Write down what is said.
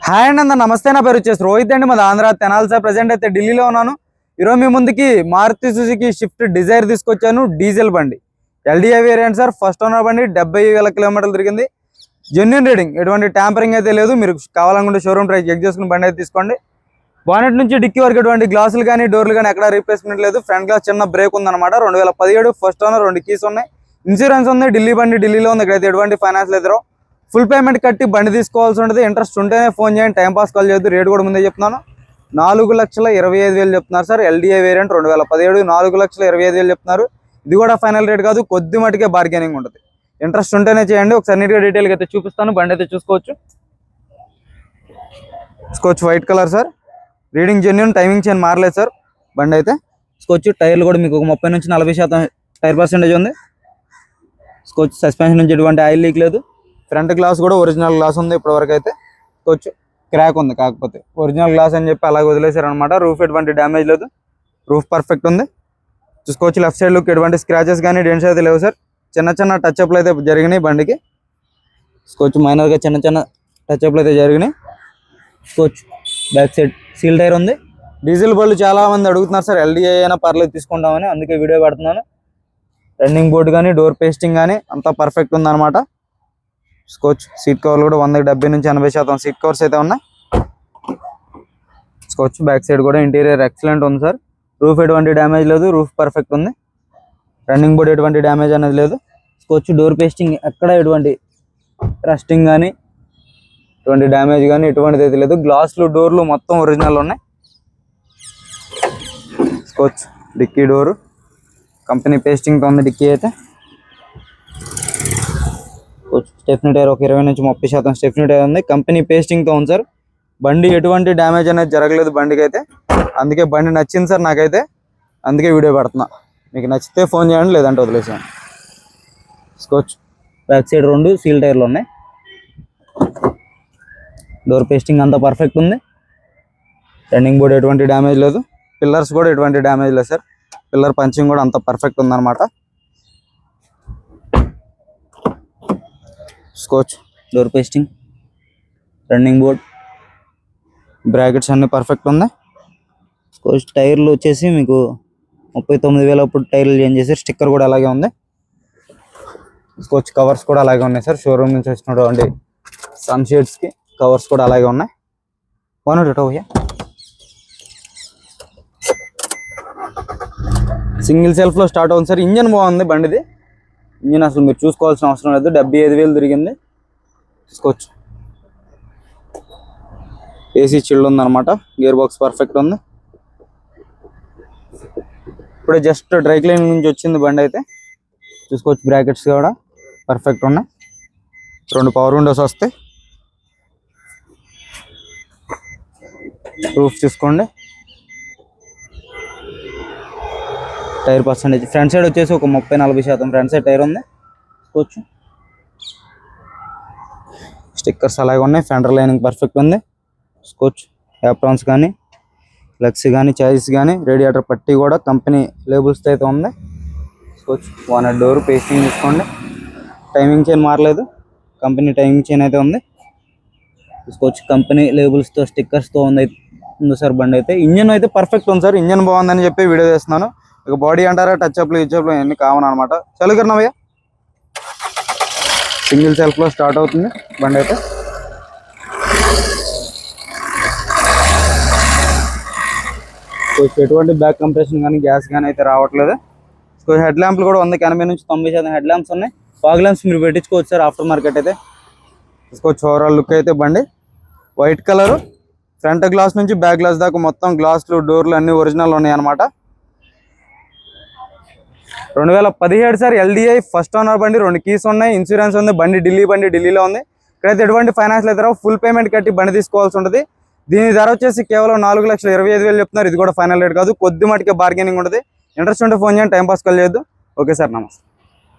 Hi అండి, నమస్తే. నా పేరు వచ్చేసి రోహిత్ అండి, మాది ఆంధ్ర తెనాలి సార్. ప్రెసెంట్ అయితే ఢిల్లీలో ఉన్నాను. ఈరోజు మీ ముందుకి మారుతి సుజుకి స్విఫ్ట్ డిజైర్ తీసుకొచ్చాను. డీజిల్ బండి, LDI variant sir. First owner బండి, 70,000 కిలోమీటర్లు తిరిగింది. జెన్యూన్ రీడింగ్, ఎటువంటి ట్యాంపరింగ్ అయితే లేదు. మీరు కావాలనుకుంటే షోరూమ్ ప్రైస్ చెక్ చేసుకుని బండి అయితే తీసుకోండి. బానెట్ నుంచి డిక్కీ వరకు ఎటువంటి గ్లాసులు కానీ డోర్లు కానీ ఎక్కడ రీప్లేస్మెంట్ లేదు. ఫ్రంట్ గ్లాస్ చిన్న బ్రేక్ ఉందన్నమాట. 2017 ఫస్ట్ ఓనర్, 2 కీస్ ఉన్నాయి. ఇన్సూరెన్స్ ఉంది. ఢిల్లీ బండి ఢిల్లీలో ఉంది. ఇక్కడైతే ఎటువంటి ఫైనాన్స్ లేదు. ఫుల్ పేమెంట్ కట్టి బండి తీసుకోవాల్సి ఉంటుంది. ఇంట్రెస్ట్ ఉంటేనే ఫోన్ చేయండి, టైంపాస్ కాల్ చేయొద్దు. రేటు కూడా ముందే చెప్తున్నాను. 4,25,000 చెప్తున్నారు సార్. ఎల్డీఐ వేరియంట్ 2017, 4,25,000 చెప్తున్నారు. ఇది కూడా ఫైనల్ రేట్ కాదు, కొద్ది మటుకే బార్గెనింగ్ ఉంటుంది. ఇంట్రెస్ట్ ఉంటేనే చేయండి. ఒకసారి నీట్గా డీటెయిల్గా అయితే చూపిస్తాను. బండి అయితే చూసుకోవచ్చు. White colour sir. Reading genuine, timing chain మారలేదు సార్. బండి అయితే చూసుకోవచ్చు. టైర్లు కూడా మీకు ఒక 30 నుంచి 40% టైర్ పర్సెంటేజ్ ఉంది. చూసుకోవచ్చు. సస్పెన్షన్ నుంచి ఎటువంటి ఆయిల్ లీక్ లేదు. ఫ్రంట్ గ్లాస్ కూడా ఒరిజినల్ గ్లాస్ ఉంది. ఇప్పటివరకు అయితే కొంచెం క్రాక్ ఉంది, కాకపోతే ఒరిజినల్ గ్లాస్ అని చెప్పి అలాగే వదిలేశారు అనమాట. రూఫ్ ఎటువంటి డ్యామేజ్ లేదు. రూఫ్ పర్ఫెక్ట్ ఉంది. చూసుకోవచ్చు. లెఫ్ట్ సైడ్ లుక్ ఎటువంటి స్క్రాచెస్ కానీ డెంట్స్ అయితే లేవు సార్. చిన్న చిన్న టచ్అప్లు అయితే జరిగినాయి బండికి. చూసుకోవచ్చు. మైనర్గా చిన్న చిన్న టచ్అప్లు అయితే జరిగినాయి. చూసుకోవచ్చు. బ్యాక్ సైడ్ సీల్ టైర్ ఉంది. డీజిల్ బళ్ళు చాలా మంది అడుగుతున్నారు సార్, ఎల్డీఐ అయినా పర్లేదు తీసుకుంటామని, అందుకే వీడియో పెడుతున్నాను. రన్నింగ్ బోర్డు కానీ డోర్ పేస్టింగ్ కానీ అంతా పర్ఫెక్ట్ ఉందన్నమాట. చూసుకోవచ్చు. సీట్ కవర్లు కూడా 170 నుంచి 80% సీట్ కవర్స్ అయితే ఉన్నాయి. చూసుకోవచ్చు. బ్యాక్ సైడ్ కూడా ఇంటీరియర్ ఎక్సలెంట్ ఉంది సార్. రూఫ్ ఎటువంటి డ్యామేజ్ లేదు. రూఫ్ పర్ఫెక్ట్ ఉంది. రన్నింగ్ బోర్డు ఎటువంటి డ్యామేజ్ అనేది లేదు. చూసుకోవచ్చు. డోర్ పేస్టింగ్ ఎక్కడ ఎటువంటి రస్టింగ్ కానీ ఎటువంటి డ్యామేజ్ కానీ ఎటువంటిది అయితే లేదు. గ్లాసులు డోర్లు మొత్తం ఒరిజినల్ ఉన్నాయి. చూసుకోవచ్చు. డిక్కీ డోరు కంపెనీ పేస్టింగ్తో ఉంది. డిక్కీ అయితే స్టెఫ్నీ టైర్ ఒక 20 నుంచి 30% స్టెఫ్నీ టైర్ ఉంది. కంపెనీ పేస్టింగ్తో ఉంది సార్. బండి ఎటువంటి డ్యామేజ్ అనేది జరగలేదు బండికి అయితే. అందుకే బండి నచ్చింది సార్ నాకైతే, అందుకే వీడియో పెడుతున్నా. మీకు నచ్చితే ఫోన్ చేయండి, లేదంటే వదిలేసాను. చూసుకోవచ్చు. బ్యాక్ సైడ్ 2 సీల్ టైర్లు ఉన్నాయి. డోర్ పేస్టింగ్ అంతా పర్ఫెక్ట్ ఉంది. రన్నింగ్ బోర్డు ఎటువంటి డ్యామేజ్ లేదు. పిల్లర్స్ కూడా ఎటువంటి డ్యామేజ్ లేదు సార్. పిల్లర్ పంచింగ్ కూడా అంత పర్ఫెక్ట్ ఉందన్నమాట. చూసుకోవచ్చు. Door pasting, running board, brackets అన్నీ పర్ఫెక్ట్ ఉన్నాయి. చూసుకోవచ్చు. టైర్లు వచ్చేసి మీకు 39,000 అప్పుడు టైర్లు చేంజ్ చేశారు. స్టిక్కర్ కూడా అలాగే ఉంది. చూసుకోవచ్చు. కవర్స్ కూడా అలాగే ఉన్నాయి సార్. షోరూమ్ నుంచి వచ్చినటువంటి సన్షేడ్స్కి కవర్స్ కూడా అలాగే ఉన్నాయి. సింగిల్ సెల్ఫ్లో స్టార్ట్ అవుతుంది సార్. ఇంజన్ బాగుంది బండిది. ఇంజిన్ అసలు మీరు చూసుకోవాల్సిన అవసరం లేదు. 75,000 తిరిగింది. చూసుకోవచ్చు. ఏసీ చిల్డ్ ఉందన్నమాట. గేర్ బాక్స్ పర్ఫెక్ట్ ఉంది. ఇప్పుడే జస్ట్ డ్రై క్లీనింగ్ నుంచి వచ్చింది బండి అయితే. చూసుకోవచ్చు. బ్రాకెట్స్ కూడా పర్ఫెక్ట్ ఉన్నాయి. 2 పవర్ విండోస్ వస్తాయి. రూఫ్ చూసుకోండి. టైర్ పర్సెంటేజ్ ఫ్రంట్ సైడ్ వచ్చేసి ఒక 30-40% ఫ్రంట్ సైడ్ టైర్ ఉంది. చూసుకోవచ్చు. స్టిక్కర్స్ అలాగే ఉన్నాయి. ఫెండర్ లైనింగ్ పర్ఫెక్ట్ ఉంది. చూసుకోవచ్చు. యాప్రాన్స్ కానీ లెగ్స్ కానీ చాయిస్ కానీ రేడియేటర్ పట్టి కూడా కంపెనీ లేబుల్స్తో అయితే ఉంది. చూసుకోవచ్చు. వానట్ డోర్ పేస్టింగ్ చూసుకోండి. టైమింగ్ చైన్ మారలేదు. కంపెనీ టైమింగ్ చైన్ అయితే ఉంది. చూసుకోవచ్చు. కంపెనీ లేబుల్స్తో స్టిక్కర్స్తో ఉంది సార్ బండి అయితే. ఇంజన్ అయితే పర్ఫెక్ట్ ఉంది సార్. ఇంజన్ బాగుందని చెప్పి వీడియో చేస్తున్నాను. ఇక బాడీ అంటారా, టచ్ అప్లు ఇచ్చప్లు ఇవన్నీ కామన్ అనమాట. చలుకర్నవయ్యా. సింగిల్ సెల్ఫ్లో స్టార్ట్ అవుతుంది బండి అయితే. ఎటువంటి బ్యాక్ కంప్రెషన్ కానీ గ్యాస్ కానీ అయితే రావట్లేదు. హెడ్ ల్యాంప్లు కూడా 180 నుంచి 90% హెడ్ ల్యాంప్స్ ఉన్నాయి. ఫాగ్ ల్యాంప్స్ మీరు పెట్టించుకోవచ్చు సార్ ఆఫ్టర్ మార్కెట్ అయితే. చూసుకోవచ్చు. ఓవరాల్ లుక్ అయితే బండి వైట్ కలరు. ఫ్రంట్ గ్లాస్ నుంచి బ్యాక్ గ్లాస్ దాకా మొత్తం గ్లాసులు డోర్లు అన్ని ఒరిజినల్ ఉన్నాయి అనమాట. 2017 సార్. ఎల్డీఐ ఫస్ట్ ఓనర్ బండి. 2 కీస్ ఉన్నాయి. ఇన్సూరెన్స్ ఉంది. బండి ఢిల్లీలో ఉంది. ఇక్కడైతే ఎటువంటి ఫైనాన్స్ లేదు. ఫుల్ పేమెంట్ కట్టి బండి తీసుకోవాల్సి ఉంటుంది. దీని ధర వచ్చేసి కేవలం 4,25,000 చెప్తున్నారు. ఇది కూడా ఫైనల్ రేట్ కాదు, కొద్ది మటుకే బార్గెనింగ్ ఉంటుంది. ఇంట్రెస్ట్ ఉంటే ఫోన్ చేయండి, టైంపాస్ కాల్ చేయొద్దు. ఓకే సార్, నమస్తే.